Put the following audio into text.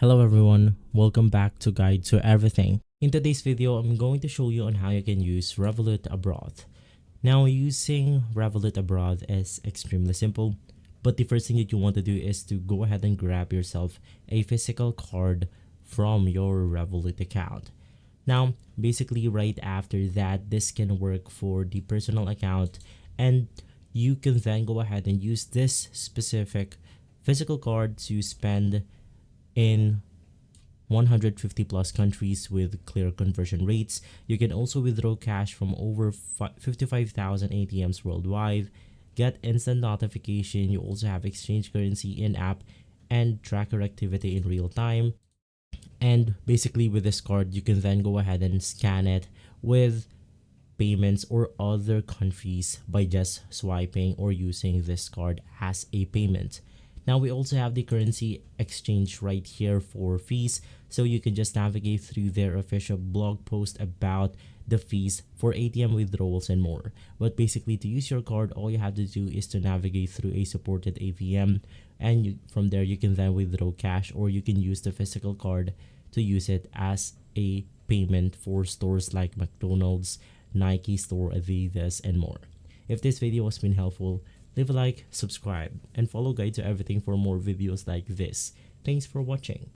Hello everyone, welcome back to Guide to Everything. In today's video, I'm going to show you on how you can use Revolut Abroad. Now, using Revolut Abroad is extremely simple, but the first thing that you want to do is to go ahead and grab yourself a physical card from your Revolut account. Now, basically right after that, this can work for the personal account, and you can then go ahead and use this specific physical card to spend in 150 plus countries with clear conversion rates. You can also withdraw cash from over 55,000 ATMs worldwide, get instant notification. You also have exchange currency in-app and track your activity in real time. And basically with this card, you can then go ahead and scan it with payments or other countries by just swiping or using this card as a payment. Now we also have the currency exchange right here for fees, so you can just navigate through their official blog post about the fees for ATM withdrawals and more. But basically, to use your card, all you have to do is to navigate through a supported ATM, and from there you can then withdraw cash, or you can use the physical card to use it as a payment for stores like McDonald's, Nike store, Adidas, and more. If this video has been helpful, leave a like, subscribe, and follow Guide to Everything for more videos like this. Thanks for watching.